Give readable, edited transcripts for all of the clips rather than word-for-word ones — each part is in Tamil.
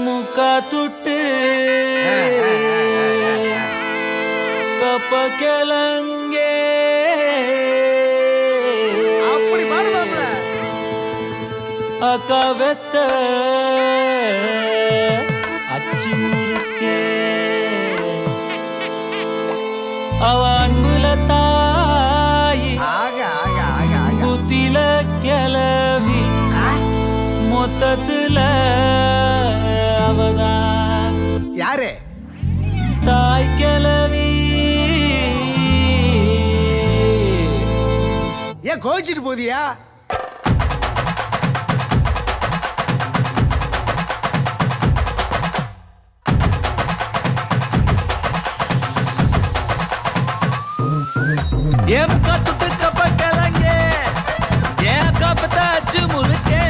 முக துட்டு கப்ப கிளங்கே அப்படி பாடுவாங்க அக்கா வெத்த அச்சு முறுக்கே அவ அன்புல தாயி புத்தில கிளவி மொத்தத்துல அவதான் யாரு தாய் கிளவி. ஏன் கோவிச்சிட்டு போதியா? ஏன் கத்துட்டு கப்ப கிளங்கே ஏன் கப்பத்தாச்சு முறுக்கே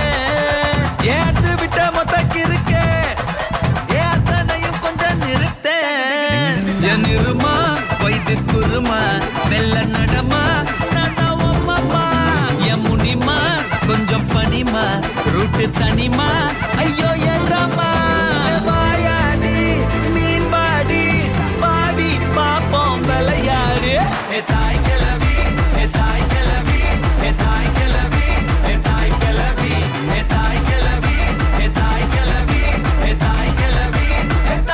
ஏத்து விட்ட மொத்தக்கு இருக்கே ஏத்தனையும் கொஞ்சம் நிறுத்தே என் இருமா வைத்திஸ் குருமா வெள்ள நடமா நடவம்மா என் முனிமா கொஞ்சம் பனிமா ரூட்டு தனிமா ஐயோ ஏறாமா வாயாடி மீன் பாடி பாடி பாப்போம் விளையாடு தாய் கிளவி தாய் கிளவி தாய் கிளவி தாய் கிளவி தாய் கிளவி தாய் கிளவி தாய் கிளவி தாய் கிளவி தாய்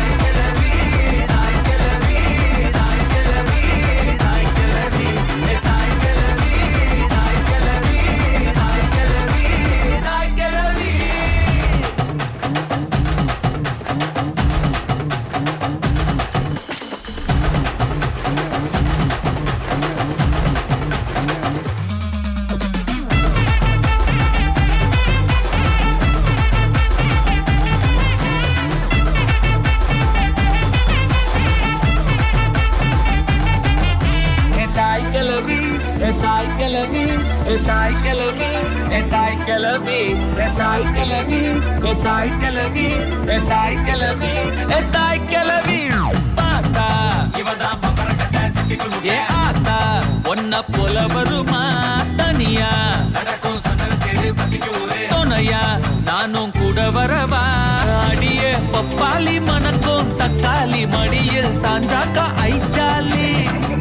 கிளவி தாய் கிளவி தாய் கிளவி தாய் கிளவி தாய் கிளவி தாய் கிளவி தாய் கிளவி தாய் கிளவி. தாய் கிளவி தாய் கிளவி தாய் கிளவி தாய் கிளவி தாய் கிளவி தாய் கிளவி தாய் கிளவி தாய் கிளவி பாத்தா இவதான் ஏ ஆத்தா ஒன்ன போல வருமா தனியா நடக்கும் சண்டல் தெரு துணையா நானும் கூட வரவா அடியே பப்பாளி மணக்கும் தக்காளி மடியில் சாஞ்சாக்கா ஐச்சாலி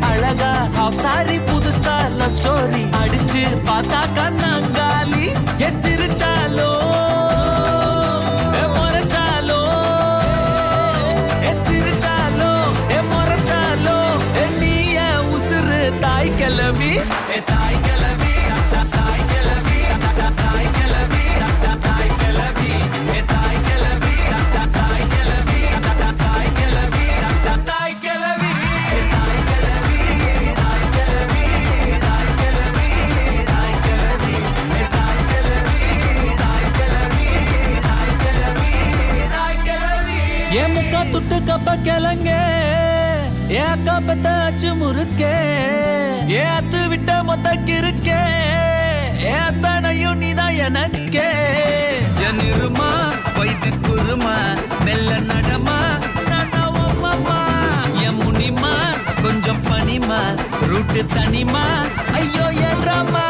அழகா ஹாஃப் சாரி புதுசா லவ் ஸ்டோரி அடிச்சு பார்த்தா கண்ணாங்காலி எஸ் சிரிச்சாலோ முறைச்சாலோ சிரிச்சாலோ முறைச்சாலோ நீய உசுறு தாய் கிளவி தாய் கிளவி தாய் கிளவி தாய் கிளவி தாய் கிளவி தாய் கிளவி தாய் கிளவி தாய் கிளவி தாய் கிளவி. ஏன் முக்கா துட்டு கப்ப கிளங்க ஏன் கப்பத்தாச்சு முறுக்கே ஏன் அத்து விட்ட மொத்தக்கு இருக்கே ஏன் அத்தனையும் நீதான் எனக்கே என் இருமா வைத்திஸ் குருமா மெல்ல நடமா நடவம்மா என் முனிமா கொஞ்சம் பனிமா ரூட்டு தனிமா ஐயோ ஏறாமா